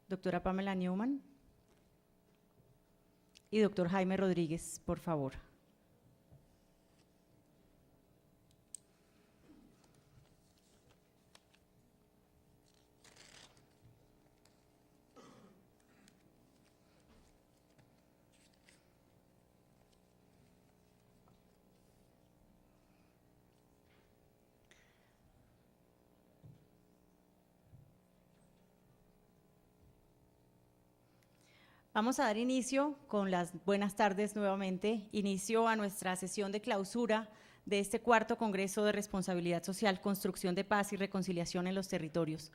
doctora Pamela Newman y doctor Jaime Rodríguez, por favor. Vamos a dar inicio con las buenas tardes nuevamente, inicio a nuestra sesión de clausura de este cuarto Congreso de Responsabilidad Social, Construcción de Paz y Reconciliación en los Territorios.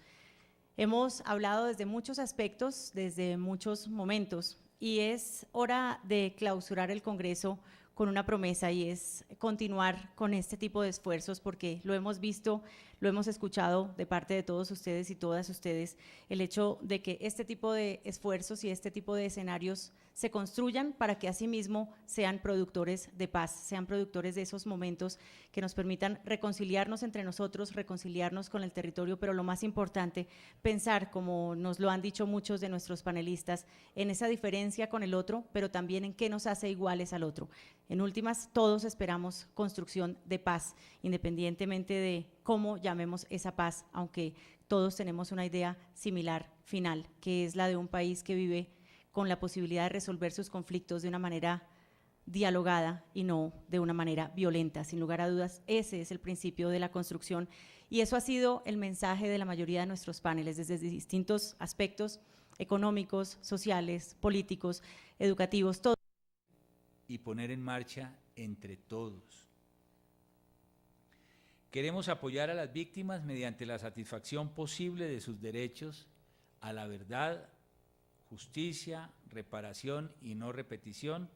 Hemos hablado desde muchos aspectos, desde muchos momentos, y es hora de clausurar el Congreso con una promesa, y es continuar con este tipo de esfuerzos, porque lo hemos visto, lo hemos escuchado de parte de todos ustedes y todas ustedes, el hecho de que este tipo de esfuerzos y este tipo de escenarios se construyan para que asimismo sean productores de paz, sean productores de esos momentos que nos permitan reconciliarnos entre nosotros, reconciliarnos con el territorio, pero lo más importante, pensar, como nos lo han dicho muchos de nuestros panelistas, en esa diferencia con el otro, pero también en qué nos hace iguales al otro. En últimas, todos esperamos construcción de paz, independientemente de cómo llamemos esa paz, aunque todos tenemos una idea similar final, que es la de un país que vive con la posibilidad de resolver sus conflictos de una manera dialogada y no de una manera violenta. Sin lugar a dudas, ese es el principio de la construcción, y eso ha sido el mensaje de la mayoría de nuestros paneles, desde distintos aspectos económicos, sociales, políticos, educativos, todos. Y poner en marcha entre todos. Queremos apoyar a las víctimas mediante la satisfacción posible de sus derechos a la verdad, justicia, reparación y no repetición,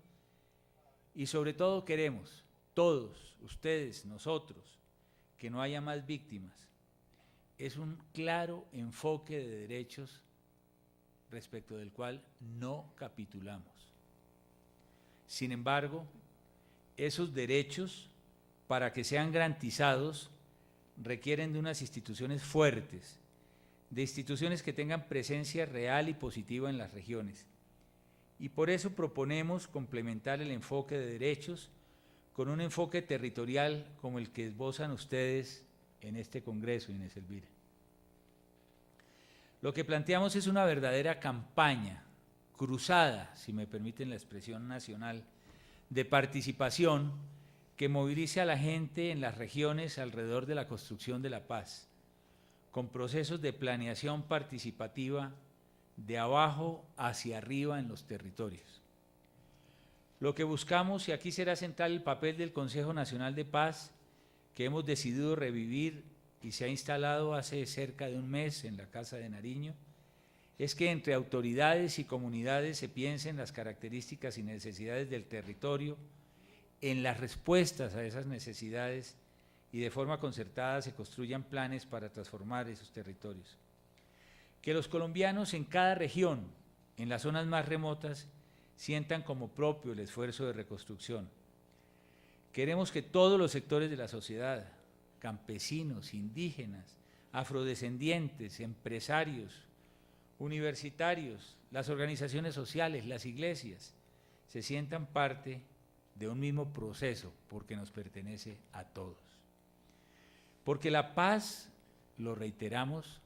y sobre todo queremos, todos, ustedes, nosotros, que no haya más víctimas. Es un claro enfoque de derechos respecto del cual no capitulamos. Sin embargo, esos derechos, para que sean garantizados, requieren de unas instituciones fuertes, de instituciones que tengan presencia real y positiva en las regiones. Y por eso proponemos complementar el enfoque de derechos con un enfoque territorial como el que esbozan ustedes en este Congreso, Inés Elvira. Lo que planteamos es una verdadera campaña cruzada, si me permiten la expresión nacional, de participación que movilice a la gente en las regiones alrededor de la construcción de la paz, con procesos de planeación participativa de abajo hacia arriba en los territorios. Lo que buscamos, y aquí será central el papel del Consejo Nacional de Paz, que hemos decidido revivir y se ha instalado hace cerca de un mes en la Casa de Nariño, es que entre autoridades y comunidades se piensen las características y necesidades del territorio, en las respuestas a esas necesidades, y de forma concertada se construyan planes para transformar esos territorios. Que los colombianos en cada región, en las zonas más remotas, sientan como propio el esfuerzo de reconstrucción. Queremos que todos los sectores de la sociedad, campesinos, indígenas, afrodescendientes, empresarios, universitarios, las organizaciones sociales, las iglesias, se sientan parte de un mismo proceso, porque nos pertenece a todos. Porque la paz, lo reiteramos,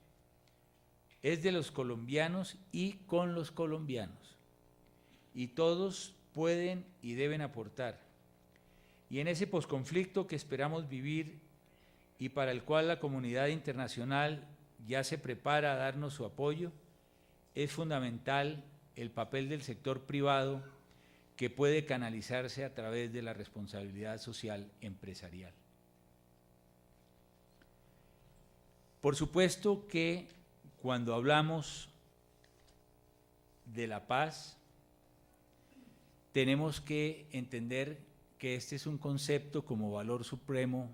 es de los colombianos y con los colombianos, y todos pueden y deben aportar. Y en ese posconflicto que esperamos vivir y para el cual la comunidad internacional ya se prepara a darnos su apoyo, es fundamental el papel del sector privado, que puede canalizarse a través de la responsabilidad social empresarial. Por supuesto que cuando hablamos de la paz, tenemos que entender que este es un concepto como valor supremo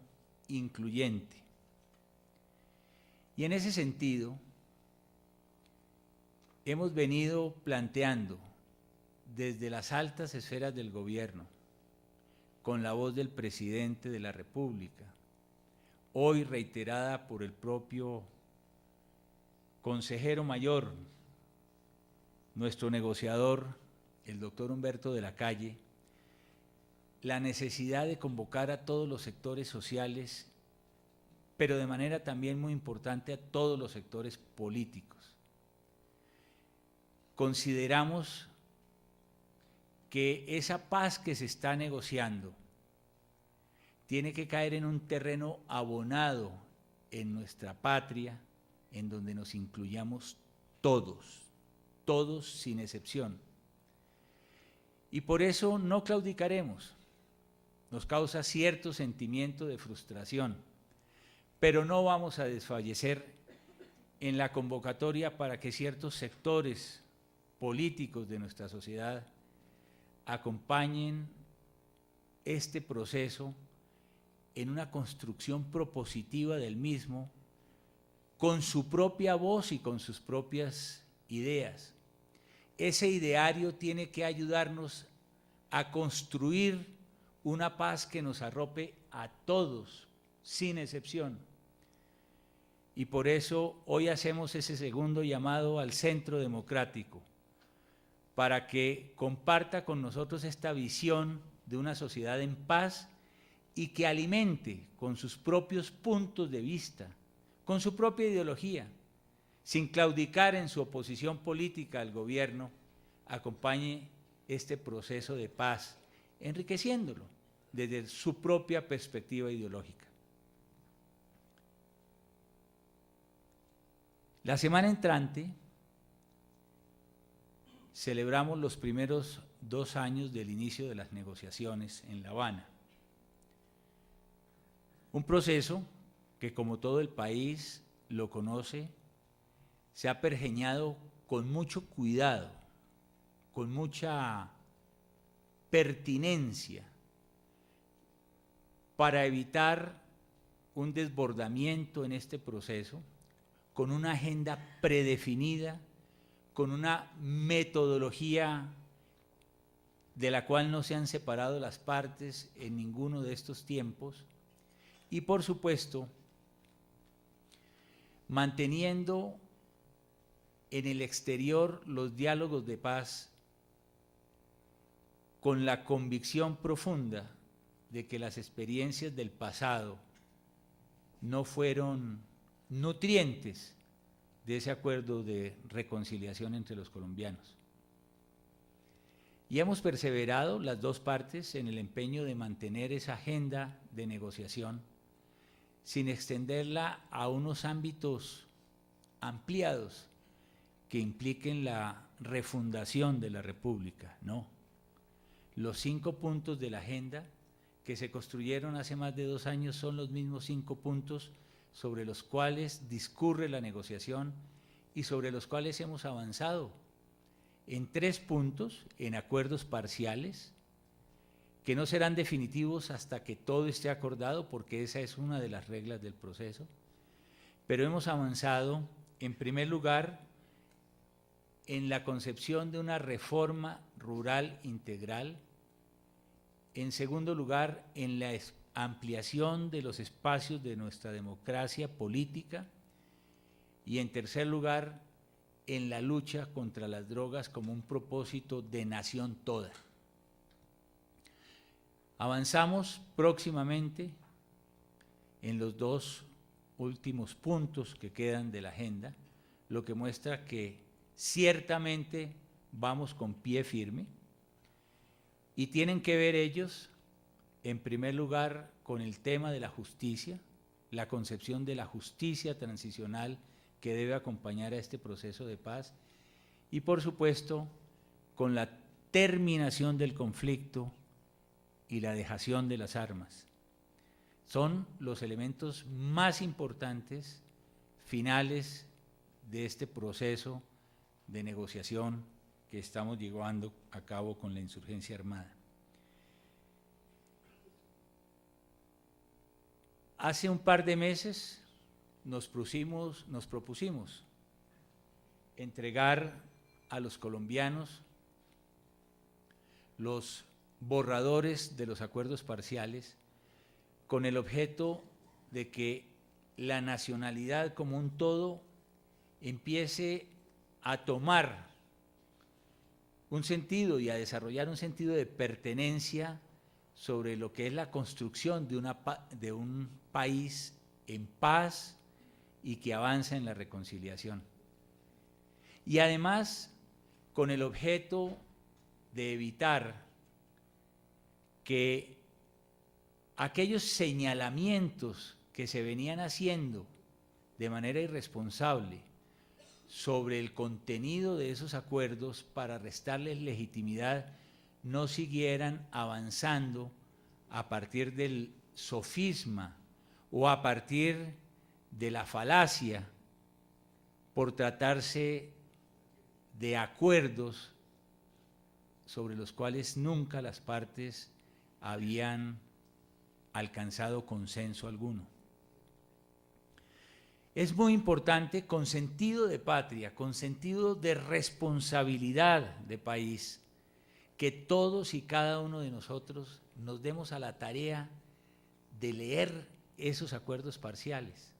incluyente. Y en ese sentido, hemos venido planteando desde las altas esferas del gobierno, con la voz del presidente de la República, hoy reiterada por el propio consejero mayor nuestro negociador, el doctor Humberto de la Calle, la necesidad de convocar a todos los sectores sociales, pero de manera también muy importante a todos los sectores políticos. Consideramos que esa paz que se está negociando tiene que caer en un terreno abonado en nuestra patria, en donde nos incluyamos todos, todos sin excepción. Y por eso no claudicaremos. Nos causa cierto sentimiento de frustración, pero no vamos a desfallecer en la convocatoria para que ciertos sectores políticos de nuestra sociedad acompañen este proceso en una construcción propositiva del mismo, con su propia voz y con sus propias ideas. Ese ideario tiene que ayudarnos a construir una paz que nos arrope a todos, sin excepción. Y por eso hoy hacemos ese segundo llamado al Centro Democrático, para que comparta con nosotros esta visión de una sociedad en paz y que alimente con sus propios puntos de vista, con su propia ideología, sin claudicar en su oposición política al gobierno, acompañe este proceso de paz, enriqueciéndolo desde su propia perspectiva ideológica. La semana entrante celebramos los primeros 2 años del inicio de las negociaciones en La Habana. Un proceso que, como todo el país lo conoce, se ha pergeñado con mucho cuidado, con mucha pertinencia, para evitar un desbordamiento en este proceso, con una agenda predefinida, con una metodología de la cual no se han separado las partes en ninguno de estos tiempos, y por supuesto, manteniendo en el exterior los diálogos de paz con la convicción profunda de que las experiencias del pasado no fueron nutrientes de ese acuerdo de reconciliación entre los colombianos. Y hemos perseverado las dos partes en el empeño de mantener esa agenda de negociación sin extenderla a unos ámbitos ampliados que impliquen la refundación de la República, no. Los 5 puntos de la agenda que se construyeron hace más de 2 años son los mismos 5 puntos sobre los cuales discurre la negociación y sobre los cuales hemos avanzado en 3 puntos, en acuerdos parciales, que no serán definitivos hasta que todo esté acordado, porque esa es una de las reglas del proceso, pero hemos avanzado, en primer lugar, en la concepción de una reforma rural integral, en segundo lugar, en la ampliación de los espacios de nuestra democracia política y en tercer lugar, en la lucha contra las drogas como un propósito de nación toda. Avanzamos próximamente en los 2 últimos puntos que quedan de la agenda, lo que muestra que ciertamente vamos con pie firme y tienen que ver ellos, en primer lugar, con el tema de la justicia, la concepción de la justicia transicional que debe acompañar a este proceso de paz y, por supuesto, con la terminación del conflicto y la dejación de las armas. Son los elementos más importantes, finales de este proceso de negociación que estamos llevando a cabo con la insurgencia armada. Hace un par de meses nos propusimos entregar a los colombianos los borradores de los acuerdos parciales con el objeto de que la nacionalidad como un todo empiece a tomar un sentido y a desarrollar un sentido de pertenencia sobre lo que es la construcción de un país en paz y que avanza en la reconciliación. Y además, con el objeto de evitar que aquellos señalamientos que se venían haciendo de manera irresponsable sobre el contenido de esos acuerdos para restarles legitimidad no siguieran avanzando a partir del sofisma o a partir de la falacia por tratarse de acuerdos sobre los cuales nunca las partes habían alcanzado consenso alguno. Es muy importante, con sentido de patria, con sentido de responsabilidad de país, que todos y cada uno de nosotros nos demos a la tarea de leer esos acuerdos parciales.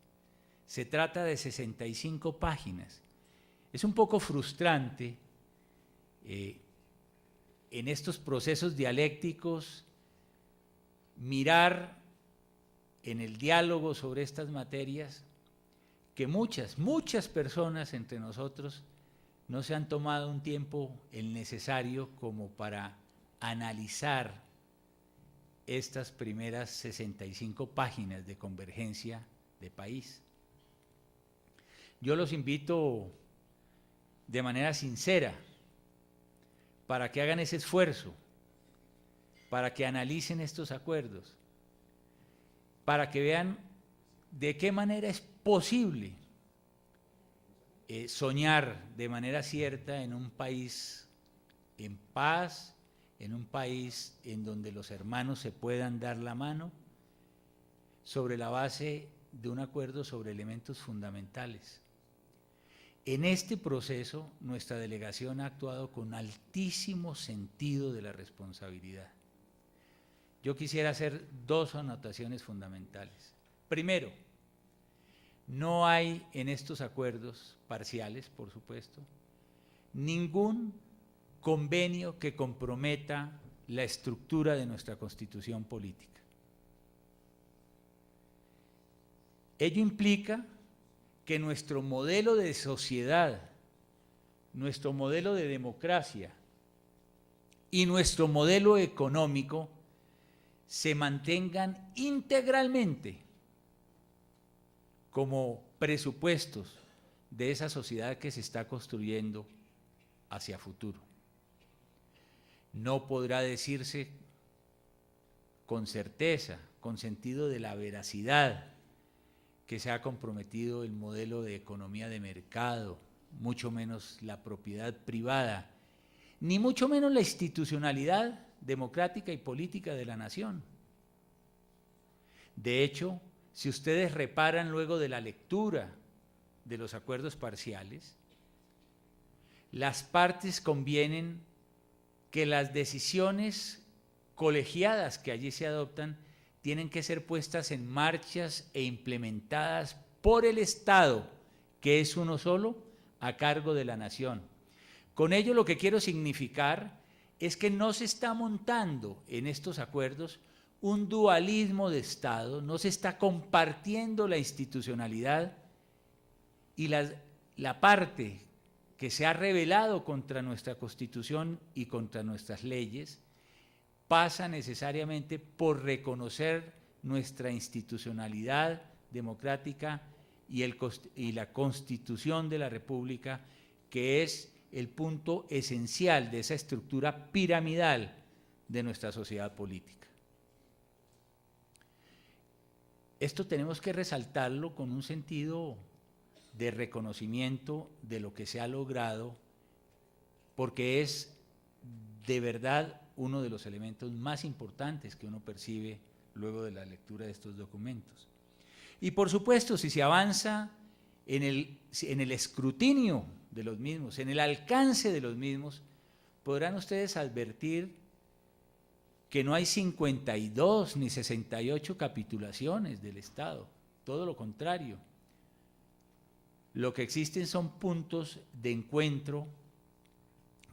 Se trata de 65 páginas. Es un poco frustrante en estos procesos dialécticos mirar en el diálogo sobre estas materias que muchas personas entre nosotros no se han tomado un tiempo el necesario como para analizar estas primeras 65 páginas de convergencia de país. Yo los invito de manera sincera para que hagan ese esfuerzo, para que analicen estos acuerdos, para que vean de qué manera es posible soñar de manera cierta en un país en paz, en un país en donde los hermanos se puedan dar la mano, sobre la base de un acuerdo sobre elementos fundamentales. En este proceso, nuestra delegación ha actuado con altísimo sentido de la responsabilidad. Yo quisiera hacer dos anotaciones fundamentales. Primero, no hay en estos acuerdos parciales, por supuesto, ningún convenio que comprometa la estructura de nuestra Constitución política. Ello implica que nuestro modelo de sociedad, nuestro modelo de democracia y nuestro modelo económico se mantengan integralmente como presupuestos de esa sociedad que se está construyendo hacia futuro. No podrá decirse con certeza, con sentido de la veracidad, que se ha comprometido el modelo de economía de mercado, mucho menos la propiedad privada, ni mucho menos la institucionalidad democrática y política de la nación. De hecho, si ustedes reparan luego de la lectura de los acuerdos parciales, las partes convienen que las decisiones colegiadas que allí se adoptan tienen que ser puestas en marcha e implementadas por el Estado, que es uno solo, a cargo de la nación. Con ello lo que quiero significar es que no se está montando en estos acuerdos un dualismo de Estado, no se está compartiendo la institucionalidad y la parte que se ha rebelado contra nuestra Constitución y contra nuestras leyes pasa necesariamente por reconocer nuestra institucionalidad democrática y la Constitución de la República, que es el punto esencial de esa estructura piramidal de nuestra sociedad política. Esto tenemos que resaltarlo con un sentido de reconocimiento de lo que se ha logrado, porque es de verdad uno de los elementos más importantes que uno percibe luego de la lectura de estos documentos. Y por supuesto, si se avanza en el escrutinio de los mismos, en el alcance de los mismos, podrán ustedes advertir que no hay 52 ni 68 capitulaciones del Estado, todo lo contrario. Lo que existen son puntos de encuentro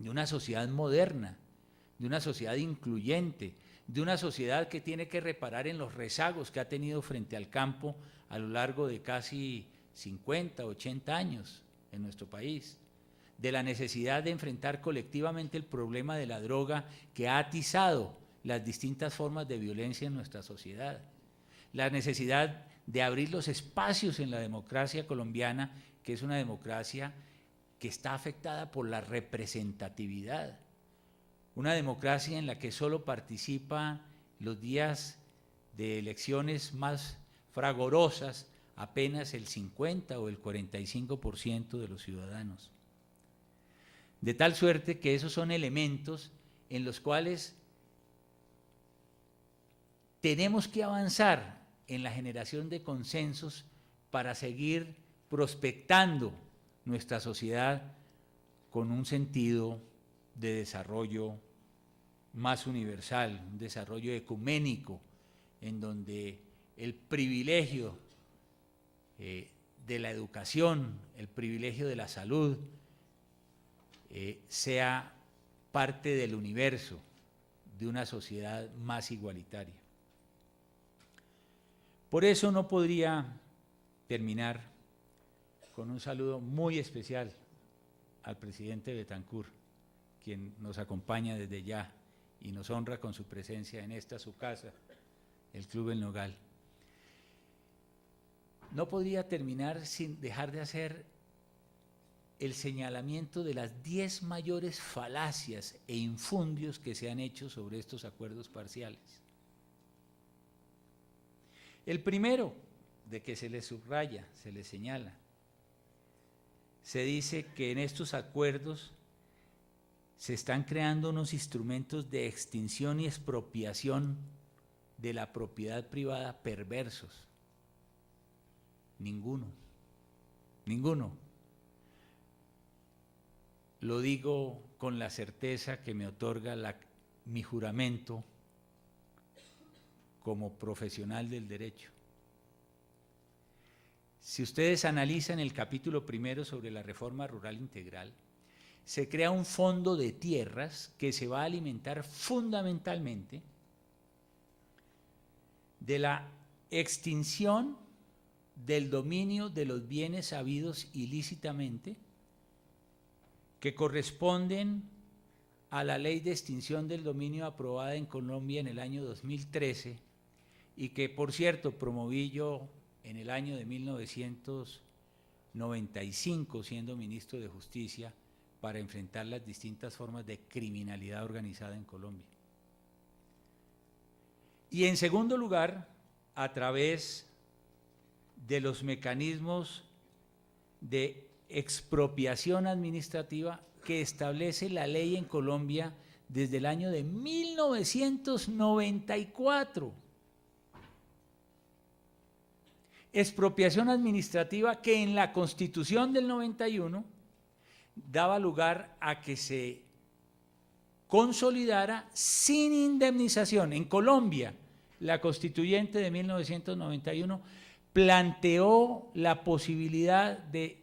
de una sociedad moderna, de una sociedad incluyente, de una sociedad que tiene que reparar en los rezagos que ha tenido frente al campo a lo largo de casi 50, 80 años en nuestro país, de la necesidad de enfrentar colectivamente el problema de la droga que ha atizado las distintas formas de violencia en nuestra sociedad, la necesidad de abrir los espacios en la democracia colombiana, que es una democracia que está afectada por la representatividad, una democracia en la que solo participa los días de elecciones más fragorosas apenas el 50 o el 45% de los ciudadanos. De tal suerte que esos son elementos en los cuales tenemos que avanzar en la generación de consensos para seguir prospectando nuestra sociedad con un sentido de desarrollo más universal, un desarrollo ecuménico, en donde el privilegio de la educación, el privilegio de la salud, sea parte del universo de una sociedad más igualitaria. Por eso no podría terminar con un saludo muy especial al presidente Betancur, quien nos acompaña desde ya y nos honra con su presencia en esta su casa, el Club El Nogal. No podría terminar sin dejar de hacer el señalamiento de las 10 mayores falacias e infundios que se han hecho sobre estos acuerdos parciales. El primero, de que se les subraya, se les señala, se dice que en estos acuerdos se están creando unos instrumentos de extinción y expropiación de la propiedad privada perversos. Ninguno. Lo digo con la certeza que me otorga mi juramento como profesional del derecho. Si ustedes analizan el capítulo primero sobre la reforma rural integral, se crea un fondo de tierras que se va a alimentar fundamentalmente de la extinción del dominio de los bienes habidos ilícitamente que corresponden a la ley de extinción del dominio aprobada en Colombia en el año 2013 y que, por cierto, promoví yo en el año de 1995 siendo ministro de Justicia para enfrentar las distintas formas de criminalidad organizada en Colombia. Y en segundo lugar, a través de los mecanismos de expropiación administrativa que establece la ley en Colombia desde el año de 1994. Expropiación administrativa que en la Constitución del 91 daba lugar a que se consolidara sin indemnización. En Colombia, la Constituyente de 1991 planteó la posibilidad de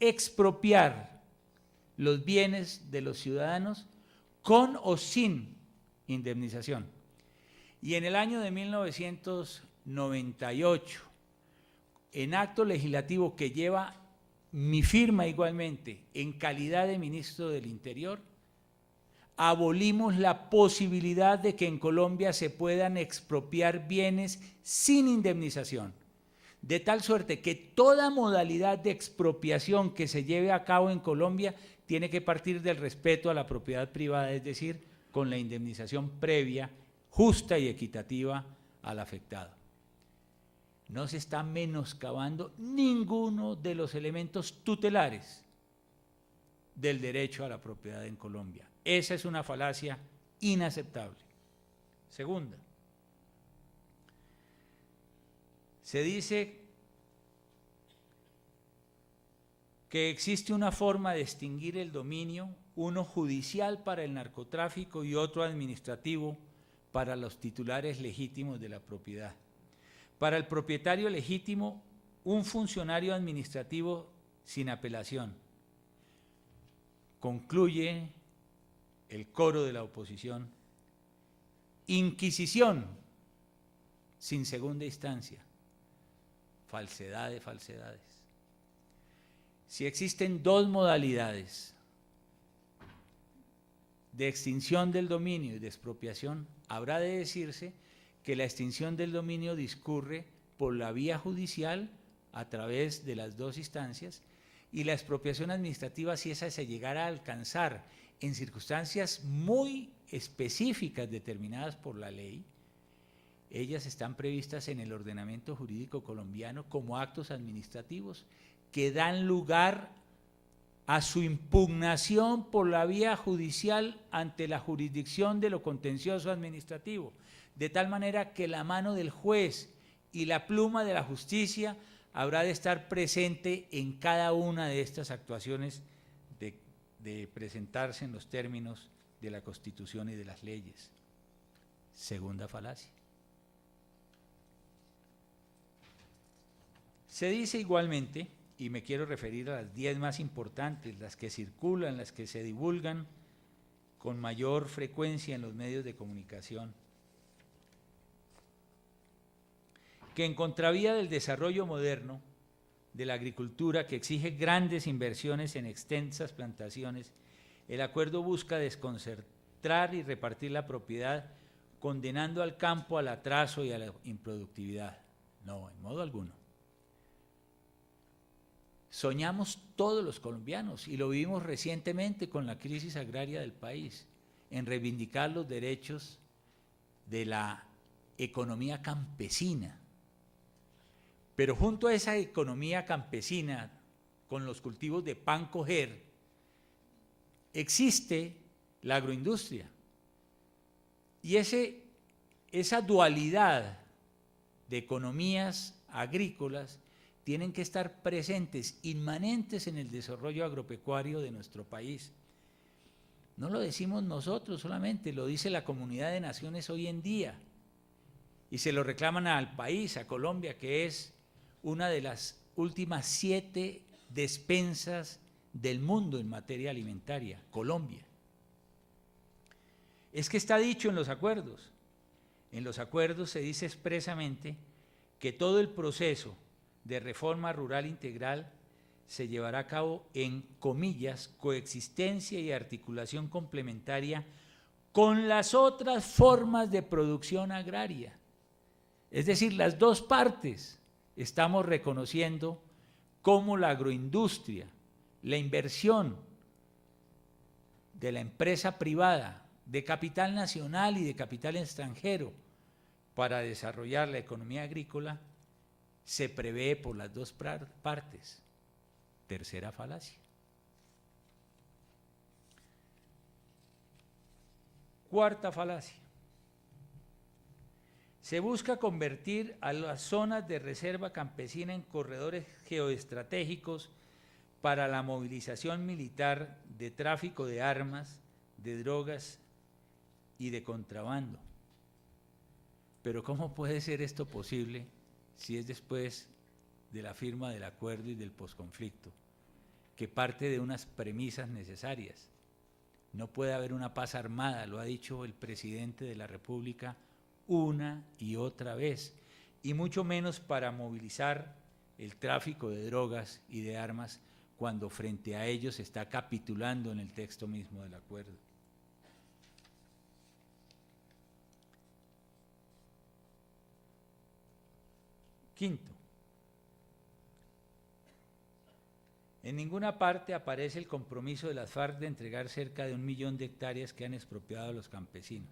expropiar los bienes de los ciudadanos con o sin indemnización. Y en el año de 1998, en acto legislativo que lleva mi firma igualmente en calidad de ministro del Interior, abolimos la posibilidad de que en Colombia se puedan expropiar bienes sin indemnización, de tal suerte que toda modalidad de expropiación que se lleve a cabo en Colombia tiene que partir del respeto a la propiedad privada, es decir, con la indemnización previa, justa y equitativa al afectado. No se está menoscabando ninguno de los elementos tutelares del derecho a la propiedad en Colombia. Esa es una falacia inaceptable. Segunda, se dice que existe una forma de extinguir el dominio, uno judicial para el narcotráfico y otro administrativo para los titulares legítimos de la propiedad. Para el propietario legítimo, un funcionario administrativo sin apelación. Concluye el coro de la oposición, inquisición sin segunda instancia, falsedad de falsedades. Si existen dos modalidades de extinción del dominio y de expropiación, habrá de decirse que la extinción del dominio discurre por la vía judicial a través de las dos instancias, y la expropiación administrativa, si esa se llegara a alcanzar en circunstancias muy específicas determinadas por la ley, ellas están previstas en el ordenamiento jurídico colombiano como actos administrativos que dan lugar a su impugnación por la vía judicial ante la jurisdicción de lo contencioso administrativo, de tal manera que la mano del juez y la pluma de la justicia habrá de estar presente en cada una de estas actuaciones de presentarse en los términos de la Constitución y de las leyes. Segunda falacia. Se dice igualmente, y me quiero referir a las 10 más importantes, las que circulan, las que se divulgan con mayor frecuencia en los medios de comunicación, que en contravía del desarrollo moderno de la agricultura, que exige grandes inversiones en extensas plantaciones, el acuerdo busca desconcentrar y repartir la propiedad, condenando al campo al atraso y a la improductividad. No, en modo alguno. Soñamos todos los colombianos, y lo vivimos recientemente con la crisis agraria del país, en reivindicar los derechos de la economía campesina. Pero junto a esa economía campesina, con los cultivos de pan coger, existe la agroindustria. Y esa dualidad de economías agrícolas tienen que estar presentes, inmanentes en el desarrollo agropecuario de nuestro país. No lo decimos nosotros solamente, lo dice la comunidad de naciones hoy en día, y se lo reclaman al país, a Colombia, que es una de las últimas 7 despensas del mundo en materia alimentaria, Colombia. Es que está dicho en los acuerdos. En los acuerdos se dice expresamente que todo el proceso de reforma rural integral se llevará a cabo en, comillas, coexistencia y articulación complementaria con las otras formas de producción agraria. Es decir, las dos partes estamos reconociendo cómo la agroindustria, la inversión de la empresa privada, de capital nacional y de capital extranjero para desarrollar la economía agrícola, se prevé por las dos partes. Tercera falacia. Cuarta falacia. Se busca convertir a las zonas de reserva campesina en corredores geoestratégicos para la movilización militar de tráfico de armas, de drogas y de contrabando. Pero ¿cómo puede ser esto posible si es después de la firma del acuerdo y del posconflicto, que parte de unas premisas necesarias? No puede haber una paz armada, lo ha dicho el presidente de la República una y otra vez, y mucho menos para movilizar el tráfico de drogas y de armas cuando frente a ellos se está capitulando en el texto mismo del acuerdo. Quinto, en ninguna parte aparece el compromiso de las FARC de entregar cerca de 1 millón de hectáreas que han expropiado a los campesinos.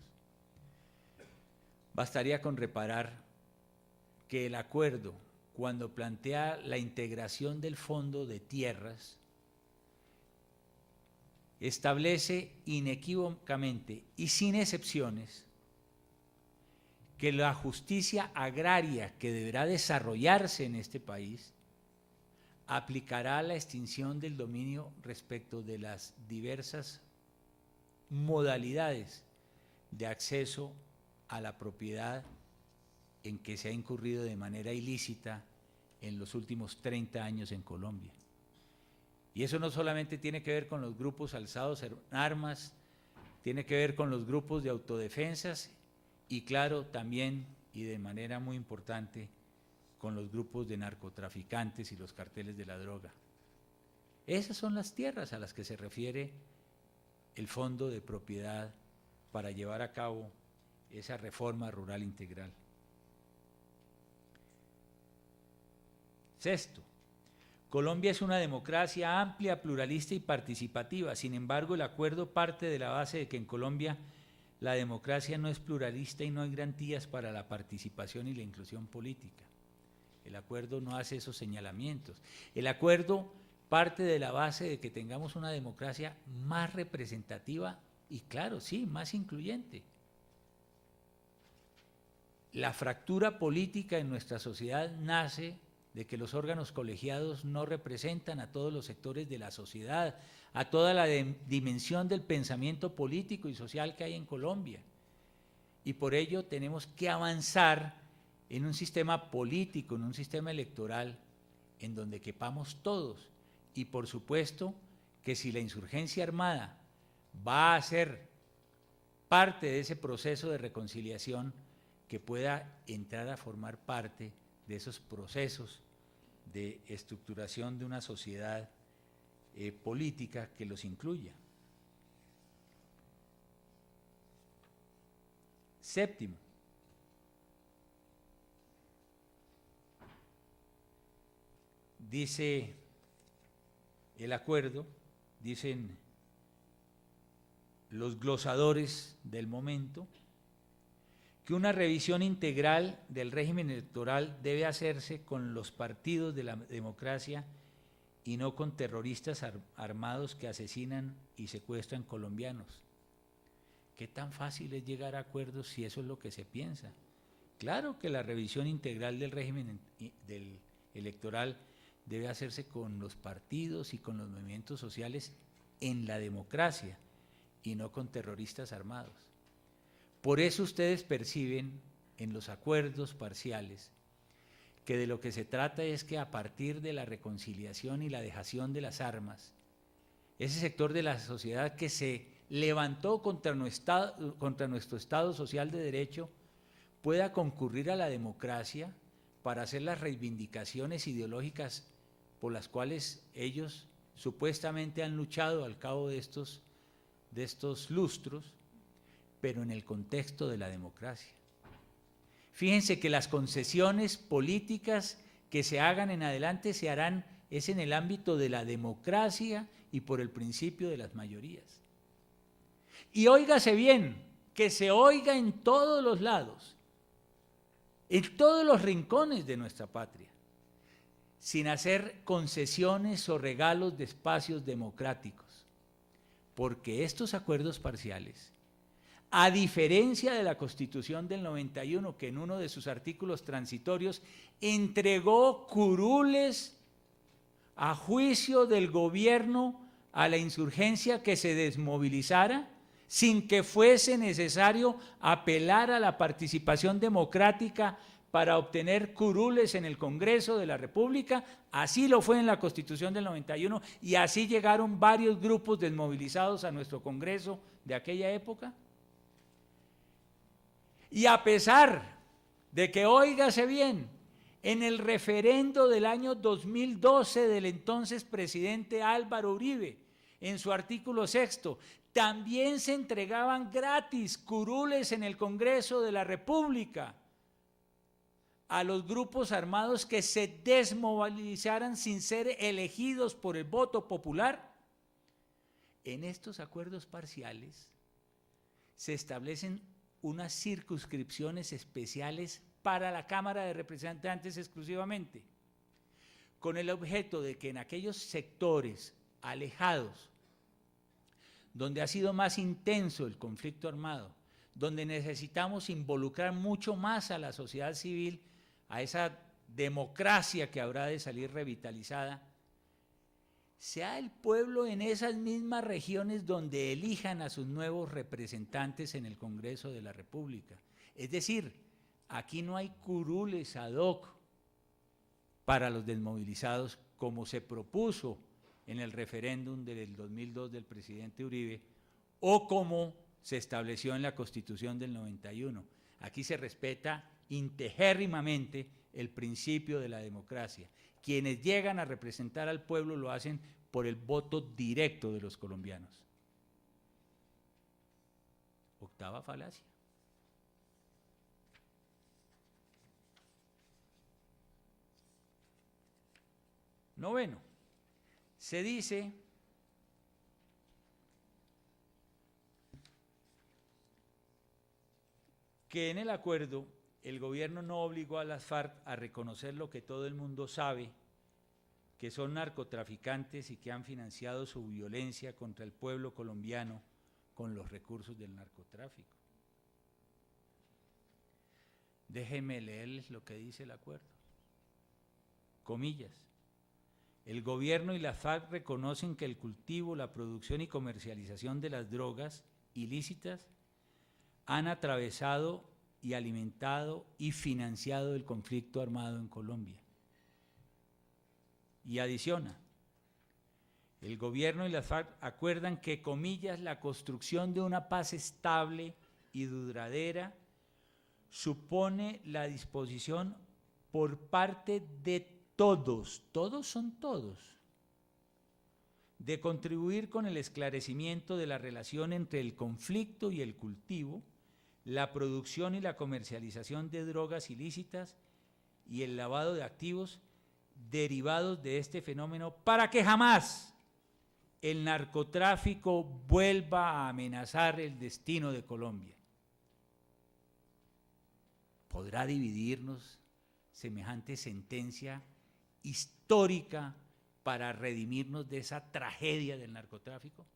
Bastaría con reparar que el acuerdo, cuando plantea la integración del fondo de tierras, establece inequívocamente y sin excepciones que la justicia agraria que deberá desarrollarse en este país aplicará la extinción del dominio respecto de las diversas modalidades de acceso a la propiedad en que se ha incurrido de manera ilícita en los últimos 30 años en Colombia. Y eso no solamente tiene que ver con los grupos alzados en armas tiene que ver con los grupos de autodefensas y claro, también y de manera muy importante, con los grupos de narcotraficantes y los carteles de la droga. Esas son las tierras a las que se refiere el Fondo de Propiedad para llevar a cabo esa reforma rural integral. Sexto, Colombia es una democracia amplia, pluralista y participativa. Sin embargo, el acuerdo parte de la base de que en Colombia la democracia no es pluralista y no hay garantías para la participación y la inclusión política. El acuerdo no hace esos señalamientos. El acuerdo parte de la base de que tengamos una democracia más representativa y, claro, sí, más incluyente. La fractura política en nuestra sociedad nace de que los órganos colegiados no representan a todos los sectores de la sociedad, a toda la dimensión del pensamiento político y social que hay en Colombia. Y por ello tenemos que avanzar en un sistema político, en un sistema electoral, en donde quepamos todos. Y por supuesto que si la insurgencia armada va a ser parte de ese proceso de reconciliación, que pueda entrar a formar parte de esos procesos de estructuración de una sociedad política que los incluya. Séptimo, dice el acuerdo, dicen los glosadores del momento, que una revisión integral del régimen electoral debe hacerse con los partidos de la democracia y no con terroristas armados que asesinan y secuestran colombianos. ¿Qué tan fácil es llegar a acuerdos si eso es lo que se piensa? Claro que la revisión integral del régimen electoral debe hacerse con los partidos y con los movimientos sociales en la democracia y no con terroristas armados. Por eso ustedes perciben en los acuerdos parciales que de lo que se trata es que a partir de la reconciliación y la dejación de las armas, ese sector de la sociedad que se levantó contra nuestro Estado social de derecho pueda concurrir a la democracia para hacer las reivindicaciones ideológicas por las cuales ellos supuestamente han luchado al cabo de estos lustros, pero en el contexto de la democracia. Fíjense que las concesiones políticas que se hagan en adelante se harán es en el ámbito de la democracia y por el principio de las mayorías. Y óigase bien, que se oiga en todos los lados, en todos los rincones de nuestra patria, sin hacer concesiones o regalos de espacios democráticos, porque estos acuerdos parciales, a diferencia de la Constitución del 91, que en uno de sus artículos transitorios entregó curules a juicio del gobierno a la insurgencia que se desmovilizara, sin que fuese necesario apelar a la participación democrática para obtener curules en el Congreso de la República, así lo fue en la Constitución del 91 y así llegaron varios grupos desmovilizados a nuestro Congreso de aquella época. Y a pesar de que, óigase bien, en el referendo del año 2012 del entonces presidente Álvaro Uribe, en su artículo 6º, también se entregaban gratis curules en el Congreso de la República a los grupos armados que se desmovilizaran sin ser elegidos por el voto popular. En estos acuerdos parciales se establecen unas circunscripciones especiales para la Cámara de Representantes exclusivamente, con el objeto de que en aquellos sectores alejados, donde ha sido más intenso el conflicto armado, donde necesitamos involucrar mucho más a la sociedad civil, a esa democracia que habrá de salir revitalizada, sea el pueblo en esas mismas regiones donde elijan a sus nuevos representantes en el Congreso de la República. Es decir, aquí no hay curules ad hoc para los desmovilizados como se propuso en el referéndum del 2002 del presidente Uribe o como se estableció en la Constitución del 91. Aquí se respeta integérrimamente el principio de la democracia. Quienes llegan a representar al pueblo lo hacen por el voto directo de los colombianos. Octava falacia. Noveno, se dice que en el acuerdo el gobierno no obligó a las FARC a reconocer lo que todo el mundo sabe, que son narcotraficantes y que han financiado su violencia contra el pueblo colombiano con los recursos del narcotráfico. Déjenme leerles lo que dice el acuerdo. Comillas. El gobierno y las FARC reconocen que el cultivo, la producción y comercialización de las drogas ilícitas han atravesado y alimentado y financiado el conflicto armado en Colombia. Y adiciona, el gobierno y las FARC acuerdan que, comillas, la construcción de una paz estable y duradera supone la disposición por parte de todos son todos, de contribuir con el esclarecimiento de la relación entre el conflicto y el cultivo, la producción y la comercialización de drogas ilícitas y el lavado de activos derivados de este fenómeno, para que jamás el narcotráfico vuelva a amenazar el destino de Colombia. ¿Podrá dividirnos semejante sentencia histórica para redimirnos de esa tragedia del narcotráfico?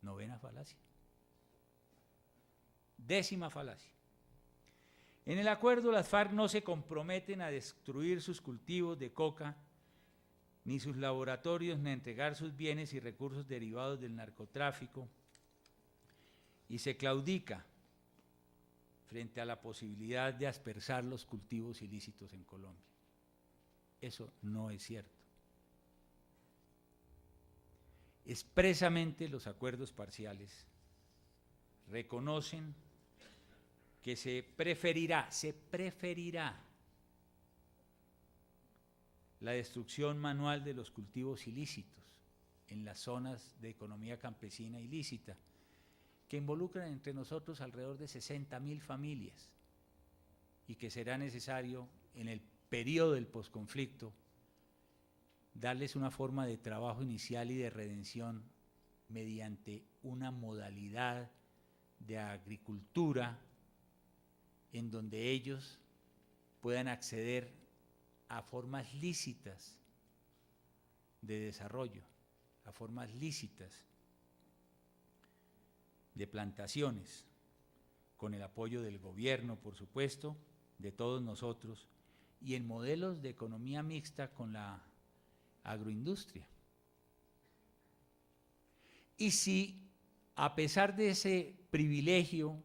Novena falacia. Décima falacia. En el acuerdo, las FARC no se comprometen a destruir sus cultivos de coca, ni sus laboratorios, ni a entregar sus bienes y recursos derivados del narcotráfico, y se claudica frente a la posibilidad de aspersar los cultivos ilícitos en Colombia. Eso no es cierto. Expresamente los acuerdos parciales reconocen que se preferirá la destrucción manual de los cultivos ilícitos en las zonas de economía campesina ilícita, que involucran entre nosotros alrededor de 60.000 familias y que será necesario en el periodo del posconflicto darles una forma de trabajo inicial y de redención mediante una modalidad de agricultura en donde ellos puedan acceder a formas lícitas de desarrollo, a formas lícitas de plantaciones, con el apoyo del gobierno, por supuesto, de todos nosotros, y en modelos de economía mixta con la agroindustria. Y si, a pesar de ese privilegio,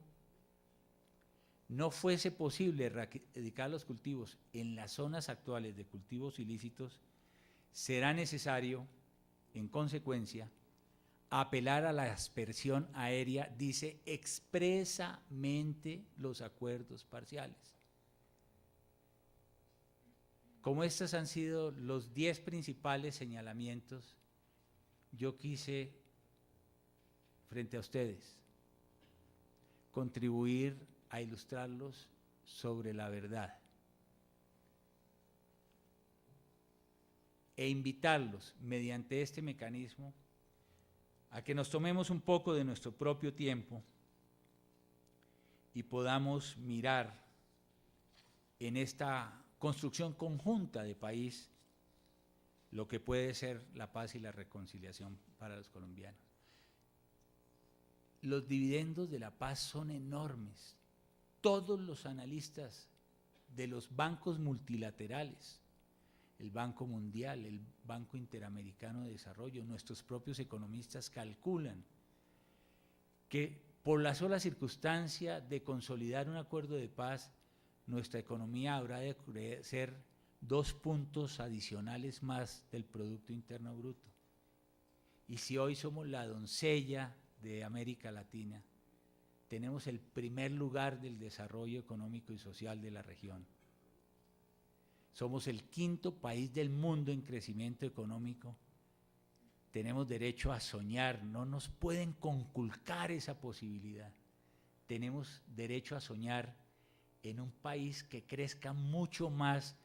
no fuese posible erradicar los cultivos en las zonas actuales de cultivos ilícitos, será necesario, en consecuencia, apelar a la aspersión aérea, dice expresamente los acuerdos parciales. Como estos han sido los 10 principales señalamientos, yo quise, frente a ustedes, contribuir a ilustrarlos sobre la verdad e invitarlos mediante este mecanismo a que nos tomemos un poco de nuestro propio tiempo y podamos mirar en esta construcción conjunta de país lo que puede ser la paz y la reconciliación para los colombianos. Los dividendos de la paz son enormes. Todos los analistas de los bancos multilaterales, el Banco Mundial, el Banco Interamericano de Desarrollo, nuestros propios economistas calculan que por la sola circunstancia de consolidar un acuerdo de paz, nuestra economía habrá de crecer 2 puntos adicionales más del Producto Interno Bruto. Y si hoy somos la doncella de América Latina, tenemos el primer lugar del desarrollo económico y social de la región. Somos el quinto país del mundo en crecimiento económico. Tenemos derecho a soñar, no nos pueden conculcar esa posibilidad. Tenemos derecho a soñar en un país que crezca mucho más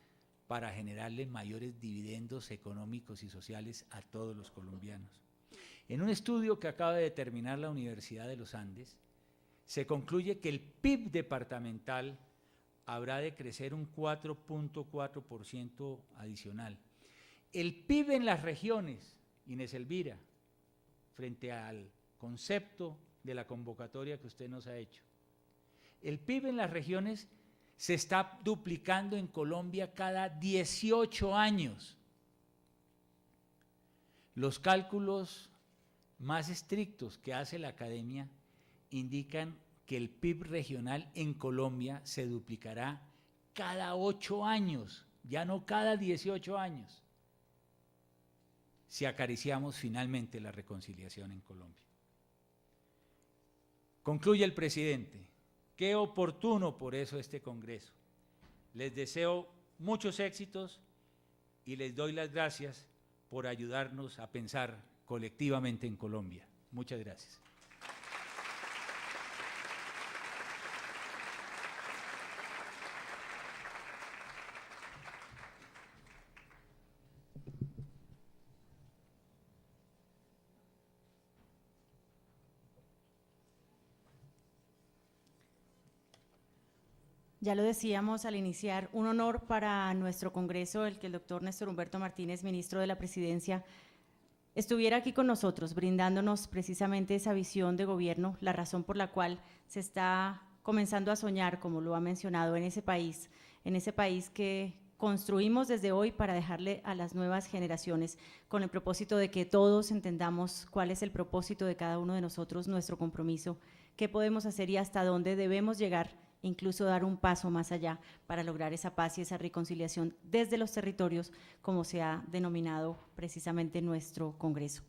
para generarle mayores dividendos económicos y sociales a todos los colombianos. En un estudio que acaba de terminar la Universidad de los Andes, se concluye que el PIB departamental habrá de crecer un 4.4% adicional. El PIB en las regiones, Inés Elvira, frente al concepto de la convocatoria que usted nos ha hecho, el PIB en las regiones se está duplicando en Colombia cada 18 años. Los cálculos más estrictos que hace la academia indican que el PIB regional en Colombia se duplicará cada 8 años, ya no cada 18 años, si acariciamos finalmente la reconciliación en Colombia. Concluye el presidente: qué oportuno por eso este Congreso. Les deseo muchos éxitos y les doy las gracias por ayudarnos a pensar colectivamente en Colombia. Muchas gracias. Ya lo decíamos al iniciar, un honor para nuestro Congreso el que el doctor Néstor Humberto Martínez, ministro de la Presidencia, estuviera aquí con nosotros, brindándonos precisamente esa visión de gobierno, la razón por la cual se está comenzando a soñar, como lo ha mencionado, en ese país que construimos desde hoy para dejarle a las nuevas generaciones, con el propósito de que todos entendamos cuál es el propósito de cada uno de nosotros, nuestro compromiso, qué podemos hacer y hasta dónde debemos llegar, incluso dar un paso más allá para lograr esa paz y esa reconciliación desde los territorios, como se ha denominado precisamente nuestro Congreso.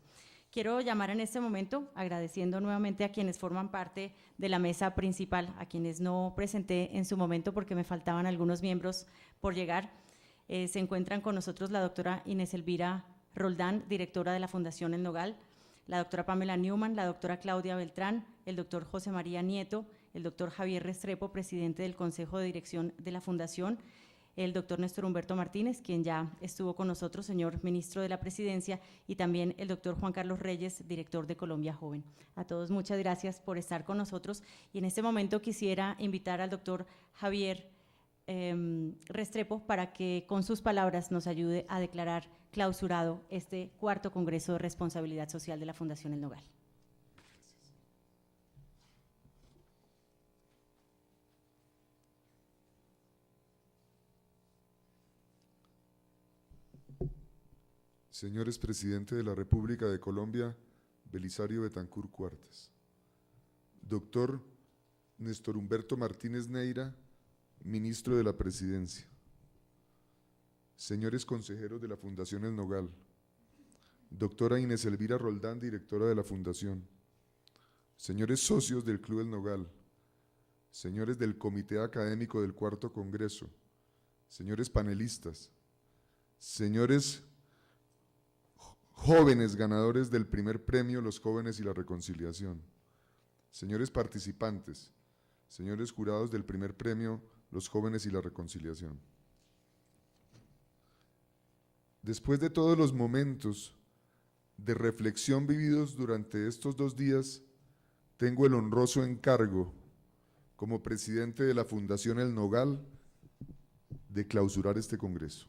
Quiero llamar en este momento, agradeciendo nuevamente a quienes forman parte de la mesa principal, a quienes no presenté en su momento porque me faltaban algunos miembros por llegar. Se encuentran con nosotros la doctora Inés Elvira Roldán, directora de la Fundación El Nogal, la doctora Pamela Newman, la doctora Claudia Beltrán, el doctor José María Nieto, el doctor Javier Restrepo, presidente del Consejo de Dirección de la Fundación, el doctor Néstor Humberto Martínez, quien ya estuvo con nosotros, señor ministro de la Presidencia, y también el doctor Juan Carlos Reyes, director de Colombia Joven. A todos muchas gracias por estar con nosotros y en este momento quisiera invitar al doctor Javier Restrepo para que con sus palabras nos ayude a declarar clausurado este cuarto Congreso de Responsabilidad Social de la Fundación El Nogal. Señores Presidente de la República de Colombia, Belisario Betancur Cuartas. Doctor Néstor Humberto Martínez Neira, Ministro de la Presidencia. Señores consejeros de la Fundación El Nogal. Doctora Inés Elvira Roldán, directora de la Fundación. Señores socios del Club El Nogal. Señores del Comité Académico del Cuarto Congreso. Señores panelistas. Señores jóvenes ganadores del primer premio Los Jóvenes y la Reconciliación, señores participantes, señores jurados del primer premio Los Jóvenes y la Reconciliación. Después de todos los momentos de reflexión vividos durante estos 2 días, tengo el honroso encargo, como presidente de la Fundación El Nogal, de clausurar este Congreso.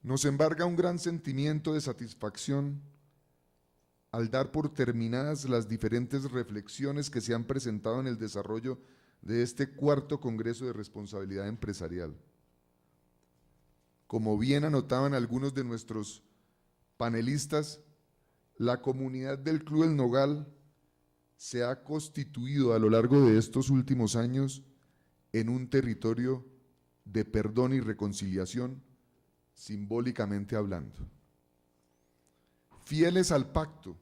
Nos embarga un gran sentimiento de satisfacción al dar por terminadas las diferentes reflexiones que se han presentado en el desarrollo de este cuarto Congreso de Responsabilidad Empresarial. Como bien anotaban algunos de nuestros panelistas, la comunidad del Club El Nogal se ha constituido a lo largo de estos últimos años en un territorio de perdón y reconciliación, simbólicamente hablando. Fieles al pacto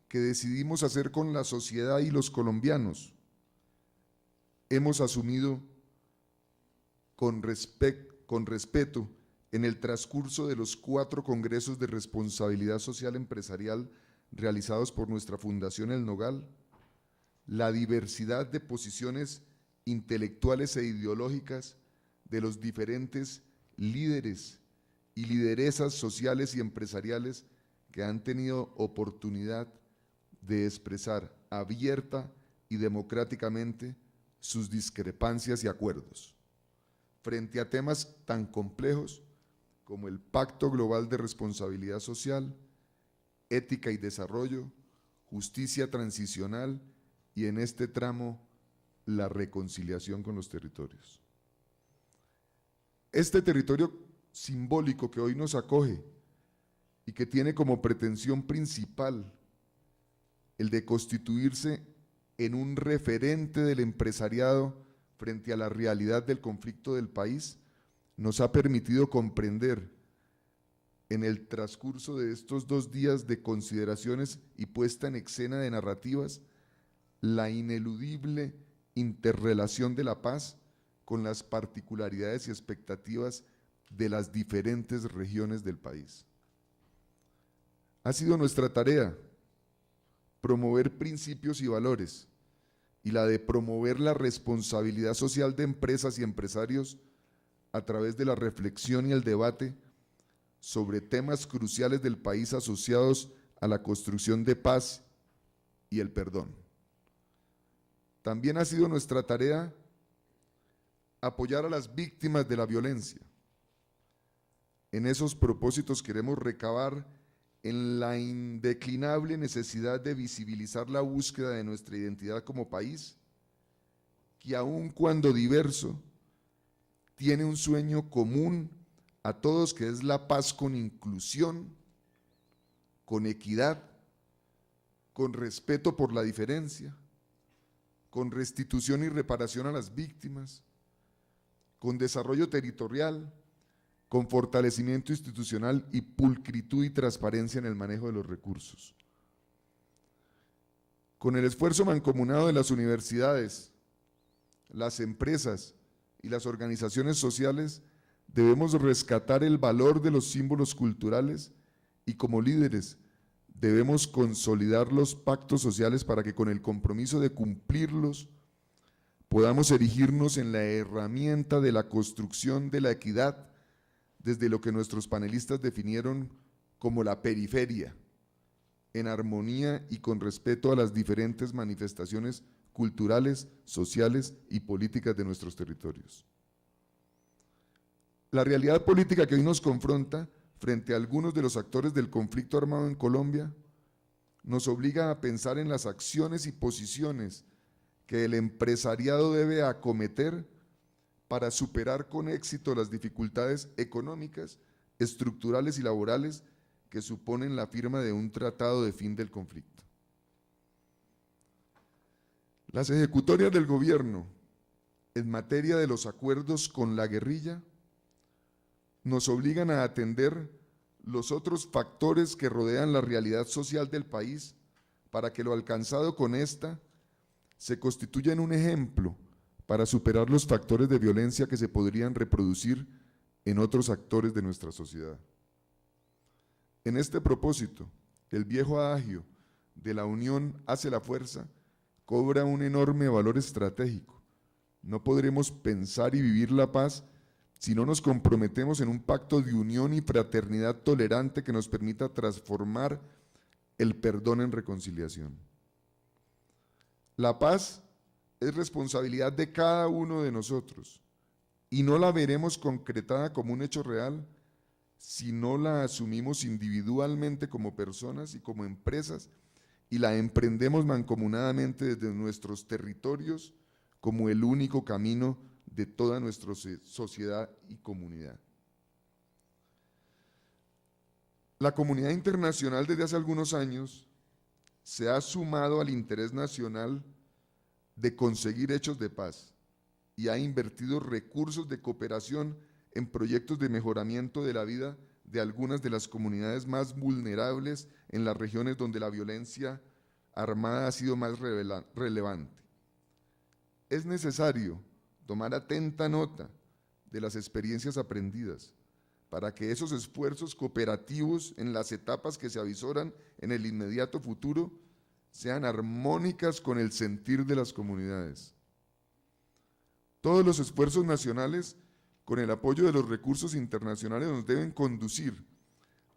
que decidimos hacer con la sociedad y los colombianos, hemos asumido con respeto en el transcurso de los 4 congresos de responsabilidad social empresarial realizados por nuestra Fundación El Nogal, la diversidad de posiciones intelectuales e ideológicas de los diferentes líderes y lideresas sociales y empresariales que han tenido oportunidad de expresar abierta y democráticamente sus discrepancias y acuerdos frente a temas tan complejos como el Pacto Global de Responsabilidad Social, ética y desarrollo, justicia transicional y en este tramo la reconciliación con los territorios. Este territorio simbólico que hoy nos acoge y que tiene como pretensión principal el de constituirse en un referente del empresariado frente a la realidad del conflicto del país, nos ha permitido comprender en el transcurso de estos 2 días de consideraciones y puesta en escena de narrativas la ineludible interrelación de la paz con las particularidades y expectativas de las diferentes regiones del país. Ha sido nuestra tarea promover principios y valores, y la de promover la responsabilidad social de empresas y empresarios a través de la reflexión y el debate sobre temas cruciales del país asociados a la construcción de paz y el perdón. También ha sido nuestra tarea apoyar a las víctimas de la violencia. En esos propósitos queremos recabar en la indeclinable necesidad de visibilizar la búsqueda de nuestra identidad como país, que aun cuando diverso, tiene un sueño común a todos, que es la paz con inclusión, con equidad, con respeto por la diferencia, con restitución y reparación a las víctimas, con desarrollo territorial, con fortalecimiento institucional y pulcritud y transparencia en el manejo de los recursos. Con el esfuerzo mancomunado de las universidades, las empresas y las organizaciones sociales, debemos rescatar el valor de los símbolos culturales y como líderes debemos consolidar los pactos sociales para que con el compromiso de cumplirlos podamos erigirnos en la herramienta de la construcción de la equidad desde lo que nuestros panelistas definieron como la periferia, en armonía y con respeto a las diferentes manifestaciones culturales, sociales y políticas de nuestros territorios. La realidad política que hoy nos confronta frente a algunos de los actores del conflicto armado en Colombia nos obliga a pensar en las acciones y posiciones que el empresariado debe acometer para superar con éxito las dificultades económicas, estructurales y laborales que suponen la firma de un tratado de fin del conflicto. Las ejecutorias del gobierno en materia de los acuerdos con la guerrilla nos obligan a atender los otros factores que rodean la realidad social del país para que lo alcanzado con esta se constituya en un ejemplo para superar los factores de violencia que se podrían reproducir en otros actores de nuestra sociedad. En este propósito, el viejo adagio de la unión hace la fuerza cobra un enorme valor estratégico. No podremos pensar y vivir la paz si no nos comprometemos en un pacto de unión y fraternidad tolerante que nos permita transformar el perdón en reconciliación. La paz es responsabilidad de cada uno de nosotros y no la veremos concretada como un hecho real si no la asumimos individualmente como personas y como empresas y la emprendemos mancomunadamente desde nuestros territorios como el único camino de toda nuestra sociedad y comunidad. La comunidad internacional desde hace algunos años se ha sumado al interés nacional de conseguir hechos de paz y ha invertido recursos de cooperación en proyectos de mejoramiento de la vida de algunas de las comunidades más vulnerables en las regiones donde la violencia armada ha sido más relevante. Es necesario tomar atenta nota de las experiencias aprendidas para que esos esfuerzos cooperativos en las etapas que se avisoran en el inmediato futuro sean armónicas con el sentir de las comunidades. Todos los esfuerzos nacionales, con el apoyo de los recursos internacionales, nos deben conducir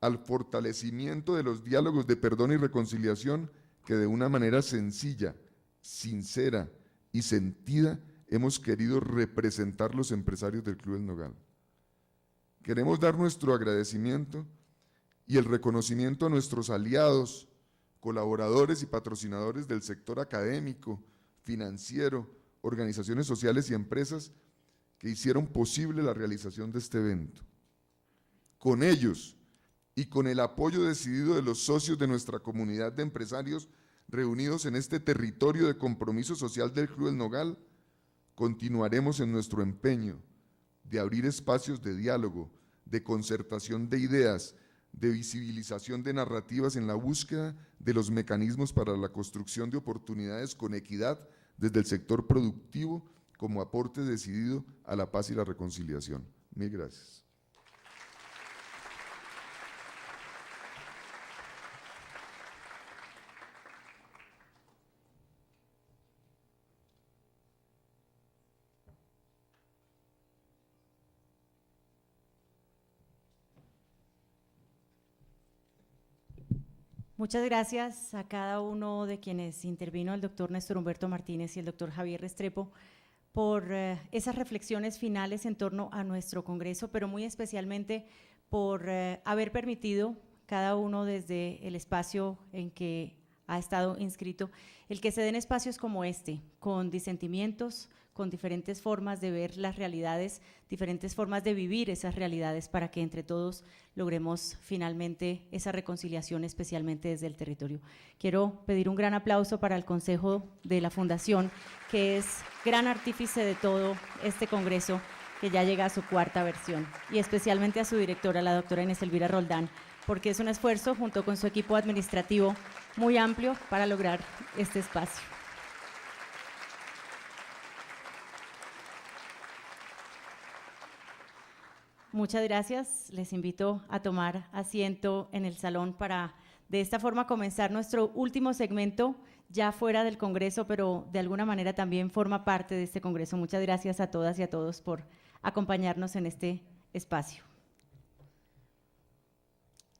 al fortalecimiento de los diálogos de perdón y reconciliación que de una manera sencilla, sincera y sentida hemos querido representar los empresarios del Club El Nogal. Queremos dar nuestro agradecimiento y el reconocimiento a nuestros aliados, colaboradores y patrocinadores del sector académico, financiero, organizaciones sociales y empresas que hicieron posible la realización de este evento. Con ellos y con el apoyo decidido de los socios de nuestra comunidad de empresarios reunidos en este territorio de compromiso social del Club El Nogal, continuaremos en nuestro empeño de abrir espacios de diálogo, de concertación de ideas, de visibilización de narrativas en la búsqueda de los mecanismos para la construcción de oportunidades con equidad desde el sector productivo como aporte decidido a la paz y la reconciliación. Mil gracias. Muchas gracias a cada uno de quienes intervino, el doctor Néstor Humberto Martínez y el doctor Javier Restrepo, por esas reflexiones finales en torno a nuestro Congreso, pero muy especialmente por haber permitido, cada uno desde el espacio en que ha estado inscrito, el que se den espacios como este, con disentimientos, con diferentes formas de ver las realidades, diferentes formas de vivir esas realidades para que entre todos logremos finalmente esa reconciliación, especialmente desde el territorio. Quiero pedir un gran aplauso para el Consejo de la Fundación, que es gran artífice de todo este Congreso, que ya llega a su cuarta versión, y especialmente a su directora, la doctora Inés Elvira Roldán, porque es un esfuerzo junto con su equipo administrativo muy amplio para lograr este espacio. Muchas gracias. Les invito a tomar asiento en el salón para de esta forma comenzar nuestro último segmento ya fuera del Congreso, pero de alguna manera también forma parte de este Congreso. Muchas gracias a todas y a todos por acompañarnos en este espacio.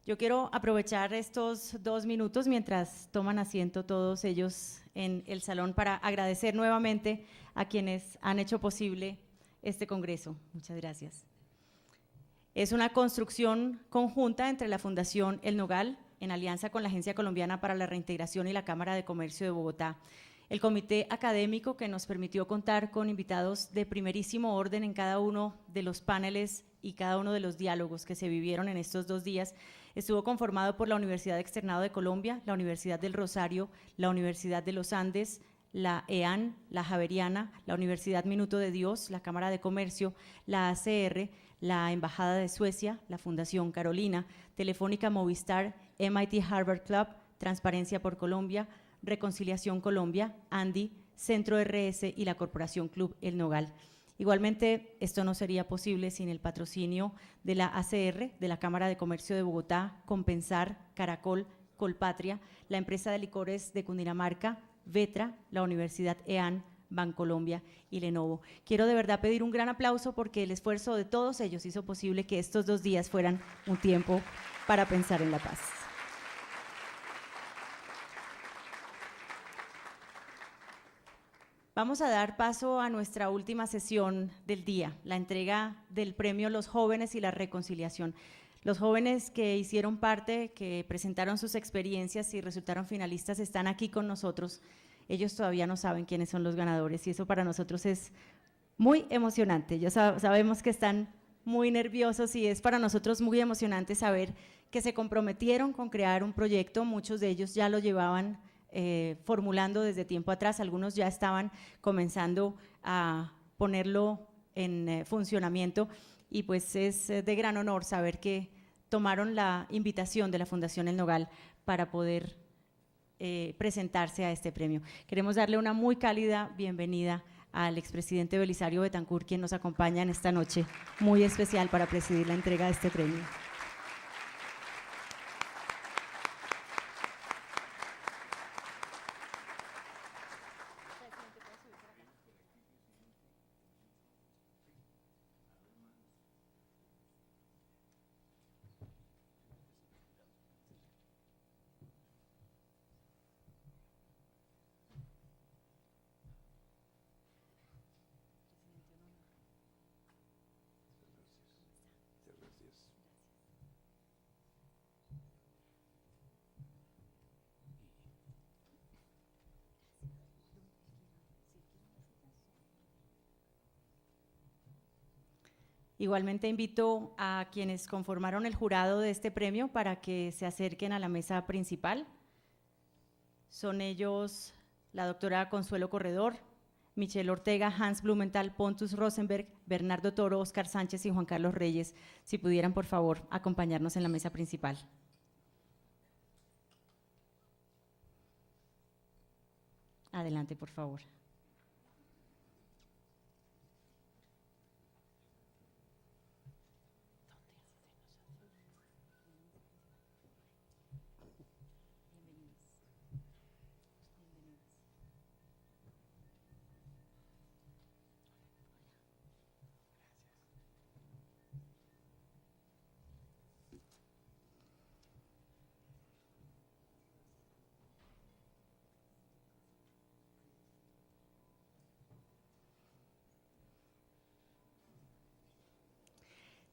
Yo quiero aprovechar estos 2 minutos mientras toman asiento todos ellos en el salón para agradecer nuevamente a quienes han hecho posible este Congreso. Muchas gracias. Es una construcción conjunta entre la Fundación El Nogal, en alianza con la Agencia Colombiana para la Reintegración y la Cámara de Comercio de Bogotá, el comité académico que nos permitió contar con invitados de primerísimo orden en cada uno de los paneles y cada uno de los diálogos que se vivieron en estos 2 días, estuvo conformado por la Universidad Externado de Colombia, la Universidad del Rosario, la Universidad de los Andes, la EAN, la Javeriana, la Universidad Minuto de Dios, la Cámara de Comercio, la ACR, la Embajada de Suecia, la Fundación Carolina, Telefónica Movistar, MIT Harvard Club, Transparencia por Colombia, Reconciliación Colombia, ANDI, Centro RS y la Corporación Club El Nogal. Igualmente, esto no sería posible sin el patrocinio de la ACR, de la Cámara de Comercio de Bogotá, Compensar, Caracol, Colpatria, la empresa de licores de Cundinamarca, Vetra, la Universidad EAN, Bancolombia y Lenovo. Quiero de verdad pedir un gran aplauso porque el esfuerzo de todos ellos hizo posible que estos 2 días fueran un tiempo para pensar en la paz. Vamos a dar paso a nuestra última sesión del día, la entrega del premio Los Jóvenes y la Reconciliación. Los jóvenes que hicieron parte, que presentaron sus experiencias y resultaron finalistas están aquí con nosotros. Ellos todavía no saben quiénes son los ganadores y eso para nosotros es muy emocionante. Ya sabemos que están muy nerviosos y es para nosotros muy emocionante saber que se comprometieron con crear un proyecto. Muchos de ellos ya lo llevaban formulando desde tiempo atrás, algunos ya estaban comenzando a ponerlo en funcionamiento y pues es de gran honor saber que tomaron la invitación de la Fundación El Nogal para poder presentarse a este premio. Queremos darle una muy cálida bienvenida al expresidente Belisario Betancur, quien nos acompaña en esta noche muy especial para presidir la entrega de este premio. Igualmente invito a quienes conformaron el jurado de este premio para que se acerquen a la mesa principal. Son ellos la doctora Consuelo Corredor, Michelle Ortega, Hans Blumenthal, Pontus Rosenberg, Bernardo Toro, Óscar Sánchez y Juan Carlos Reyes. Si pudieran, por favor, acompañarnos en la mesa principal. Adelante, por favor.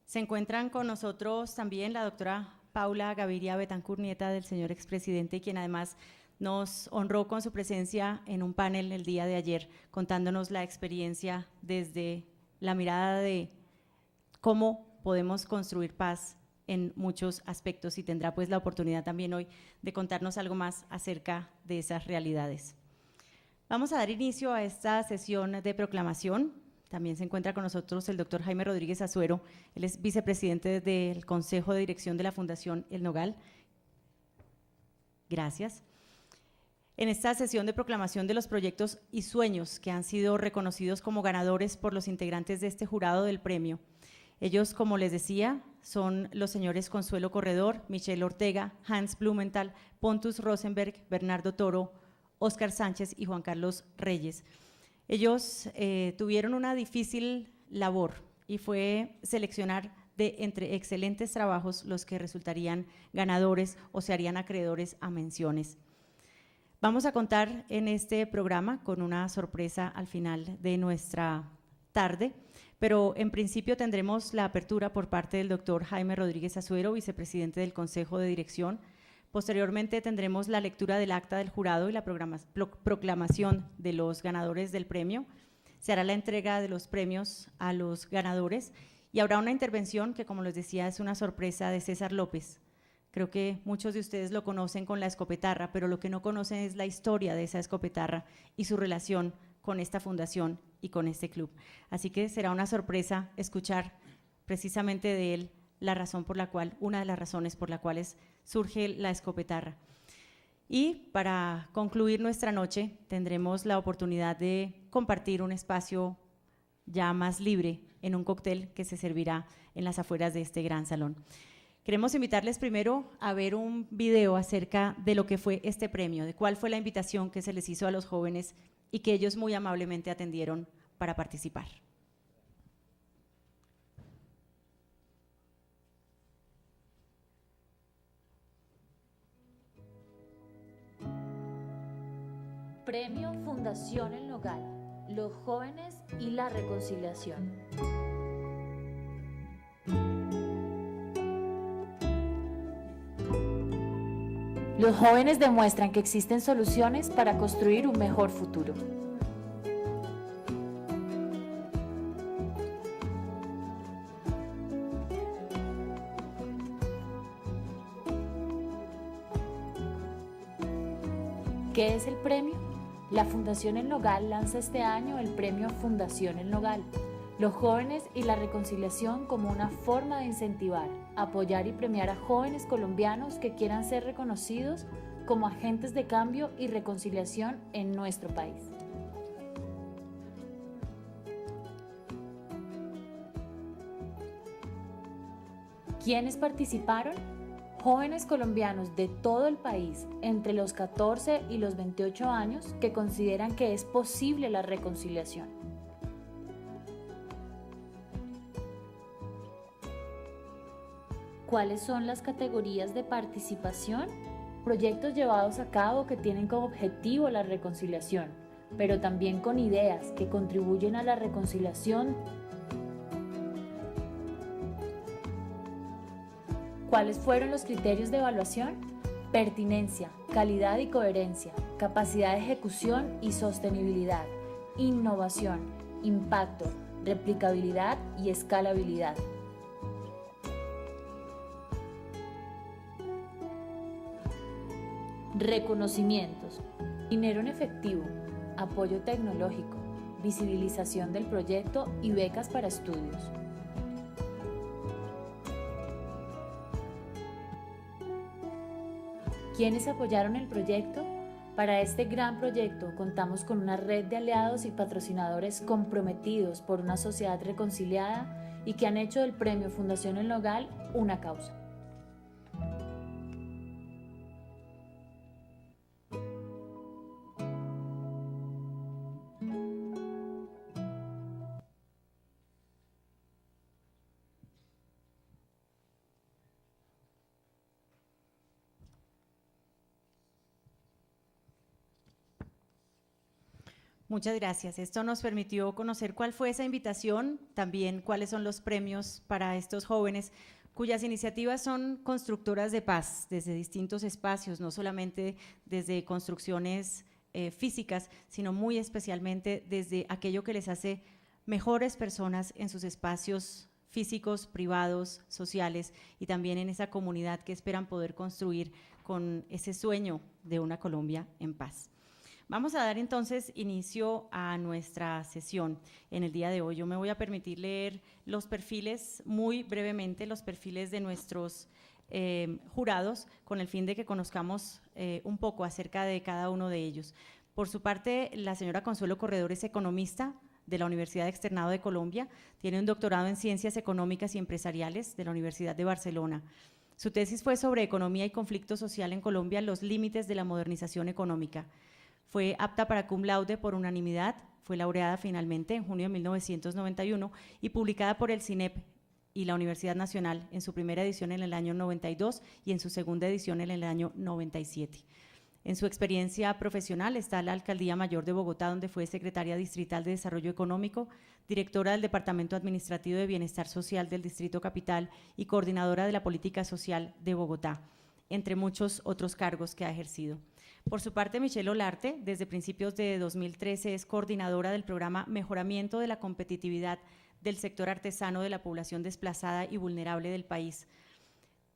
Se encuentran con nosotros también la doctora Paula Gaviria Betancur, nieta del señor expresidente, quien además nos honró con su presencia en un panel el día de ayer, contándonos la experiencia desde la mirada de cómo podemos construir paz en muchos aspectos, y tendrá pues la oportunidad también hoy de contarnos algo más acerca de esas realidades. Vamos a dar inicio a esta sesión de proclamación. También se encuentra con nosotros el doctor Jaime Rodríguez Azuero, él es vicepresidente del Consejo de Dirección de la Fundación El Nogal. Gracias. En esta sesión de proclamación de los proyectos y sueños que han sido reconocidos como ganadores por los integrantes de este jurado del premio. Ellos, como les decía, son los señores Consuelo Corredor, Michelle Ortega, Hans Blumenthal, Pontus Rosenberg, Bernardo Toro, Óscar Sánchez y Juan Carlos Reyes. Ellos tuvieron una difícil labor y fue seleccionar de entre excelentes trabajos los que resultarían ganadores o se harían acreedores a menciones. Vamos a contar en este programa con una sorpresa al final de nuestra tarde, pero en principio tendremos la apertura por parte del doctor Jaime Rodríguez Azuero, vicepresidente del Consejo de Dirección. Posteriormente tendremos la lectura del acta del jurado y la proclamación de los ganadores del premio. Se hará la entrega de los premios a los ganadores y habrá una intervención que, como les decía, es una sorpresa de César López. Creo que muchos de ustedes lo conocen con la escopetarra, pero lo que no conocen es la historia de esa escopetarra y su relación con esta fundación y con este club. Así que será una sorpresa escuchar precisamente de él la razón por la cual, una de las razones por las cuales surge la escopetarra. Y para concluir nuestra noche tendremos la oportunidad de compartir un espacio ya más libre en un cóctel que se servirá en las afueras de este gran salón. Queremos invitarles primero a ver un video acerca de lo que fue este premio, de cuál fue la invitación que se les hizo a los jóvenes y que ellos muy amablemente atendieron para participar. Premio Fundación El Nogal, los jóvenes y la reconciliación. Los jóvenes demuestran que existen soluciones para construir un mejor futuro. ¿Qué es el premio? La Fundación El Nogal lanza este año el premio Fundación El Nogal, los jóvenes y la reconciliación, como una forma de incentivar, apoyar y premiar a jóvenes colombianos que quieran ser reconocidos como agentes de cambio y reconciliación en nuestro país. ¿Quiénes participaron? Jóvenes colombianos de todo el país entre los 14 y los 28 años que consideran que es posible la reconciliación. ¿Cuáles son las categorías de participación? Proyectos llevados a cabo que tienen como objetivo la reconciliación, pero también con ideas que contribuyen a la reconciliación. ¿Cuáles fueron los criterios de evaluación? Pertinencia, calidad y coherencia, capacidad de ejecución y sostenibilidad, innovación, impacto, replicabilidad y escalabilidad. Reconocimientos, dinero en efectivo, apoyo tecnológico, visibilización del proyecto y becas para estudios. ¿Quiénes apoyaron el proyecto? Para este gran proyecto contamos con una red de aliados y patrocinadores comprometidos por una sociedad reconciliada y que han hecho del Premio Fundación El Nogal una causa. Muchas gracias. Esto nos permitió conocer cuál fue esa invitación, también cuáles son los premios para estos jóvenes cuyas iniciativas son constructoras de paz desde distintos espacios, no solamente desde construcciones físicas, sino muy especialmente desde aquello que les hace mejores personas en sus espacios físicos, privados, sociales y también en esa comunidad que esperan poder construir con ese sueño de una Colombia en paz. Vamos a dar entonces inicio a nuestra sesión en el día de hoy. Yo me voy a permitir leer los perfiles muy brevemente, los perfiles de nuestros jurados, con el fin de que conozcamos un poco acerca de cada uno de ellos. Por su parte, la señora Consuelo Corredor es economista de la Universidad Externado de Colombia, tiene un doctorado en Ciencias Económicas y Empresariales de la Universidad de Barcelona. Su tesis fue sobre economía y conflicto social en Colombia, los límites de la modernización económica. Fue apta para cum laude por unanimidad, fue laureada finalmente en junio de 1991 y publicada por el CINEP y la Universidad Nacional en su primera edición en el año 92 y en su segunda edición en el año 97. En su experiencia profesional está la Alcaldía Mayor de Bogotá, donde fue secretaria distrital de Desarrollo Económico, directora del Departamento Administrativo de Bienestar Social del Distrito Capital y coordinadora de la Política Social de Bogotá, entre muchos otros cargos que ha ejercido. Por su parte, Michelle Olarte, desde principios de 2013, es coordinadora del programa Mejoramiento de la Competitividad del Sector Artesano de la Población Desplazada y Vulnerable del país.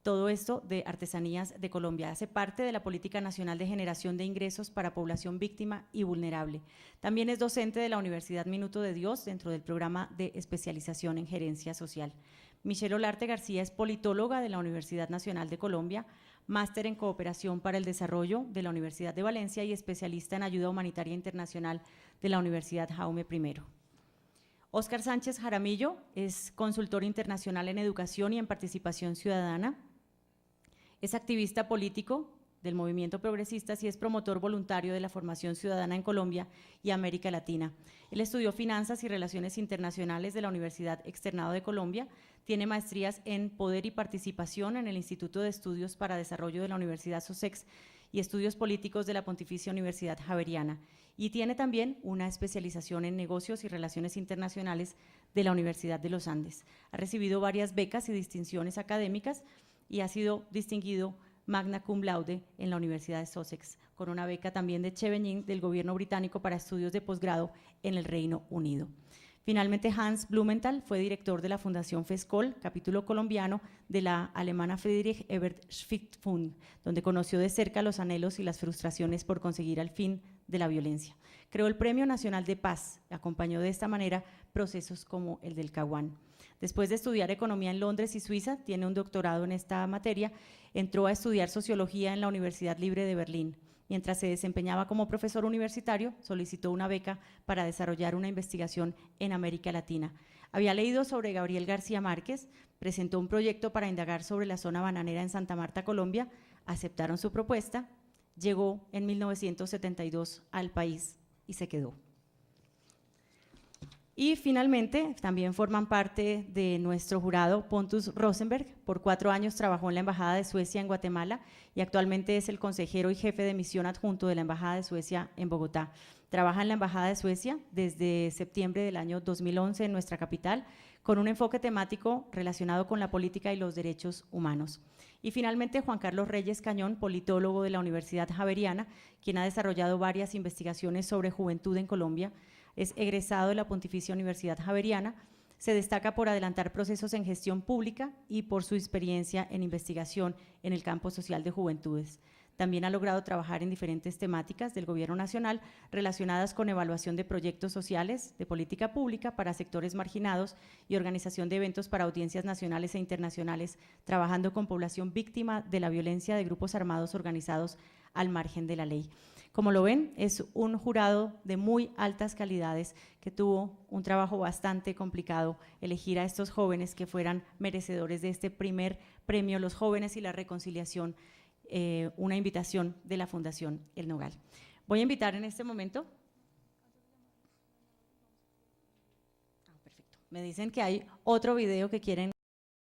Todo esto de Artesanías de Colombia. Hace parte de la Política Nacional de Generación de Ingresos para Población Víctima y Vulnerable. También es docente de la Universidad Minuto de Dios dentro del programa de especialización en Gerencia Social. Michelle Olarte García es politóloga de la Universidad Nacional de Colombia, máster en Cooperación para el Desarrollo de la Universidad de Valencia y especialista en Ayuda Humanitaria Internacional de la Universidad Jaume I. Óscar Sánchez Jaramillo es consultor internacional en Educación y en Participación Ciudadana. Es activista político del movimiento Progresistas y es promotor voluntario de la formación ciudadana en Colombia y América Latina. Él estudió Finanzas y Relaciones Internacionales de la Universidad Externado de Colombia, tiene maestrías en Poder y Participación en el Instituto de Estudios para Desarrollo de la Universidad Sussex y Estudios Políticos de la Pontificia Universidad Javeriana, y tiene también una especialización en Negocios y Relaciones Internacionales de la Universidad de los Andes. Ha recibido varias becas y distinciones académicas y ha sido distinguido magna cum laude en la Universidad de Sussex, con una beca también de Chevening del gobierno británico para estudios de posgrado en el Reino Unido. Finalmente, Hans Blumenthal fue director de la Fundación FESCOL, capítulo colombiano de la alemana Friedrich Ebert Stiftung, donde conoció de cerca los anhelos y las frustraciones por conseguir al fin de la violencia. Creó el Premio Nacional de Paz, acompañó de esta manera procesos como el del Caguán. Después de estudiar economía en Londres y Suiza, tiene un doctorado en esta materia, entró a estudiar sociología en la Universidad Libre de Berlín. Mientras se desempeñaba como profesor universitario, solicitó una beca para desarrollar una investigación en América Latina. Había leído sobre Gabriel García Márquez, presentó un proyecto para indagar sobre la zona bananera en Santa Marta, Colombia, aceptaron su propuesta, llegó en 1972 al país y se quedó. Y finalmente, también forman parte de nuestro jurado Pontus Rosenberg. Por 4 años trabajó en la Embajada de Suecia en Guatemala y actualmente es el consejero y jefe de misión adjunto de la Embajada de Suecia en Bogotá. Trabaja en la Embajada de Suecia desde septiembre del año 2011 en nuestra capital, con un enfoque temático relacionado con la política y los derechos humanos. Y finalmente, Juan Carlos Reyes Cañón, politólogo de la Universidad Javeriana, quien ha desarrollado varias investigaciones sobre juventud en Colombia, es egresado de la Pontificia Universidad Javeriana, se destaca por adelantar procesos en gestión pública y por su experiencia en investigación en el campo social de juventudes. También ha logrado trabajar en diferentes temáticas del Gobierno Nacional relacionadas con evaluación de proyectos sociales, de política pública para sectores marginados y organización de eventos para audiencias nacionales e internacionales, trabajando con población víctima de la violencia de grupos armados organizados al margen de la ley. Como lo ven, es un jurado de muy altas calidades que tuvo un trabajo bastante complicado elegir a estos jóvenes que fueran merecedores de este primer premio, los jóvenes y la reconciliación, una invitación de la Fundación El Nogal. Voy a invitar en este momento. Perfecto. Me dicen que hay otro video que quieren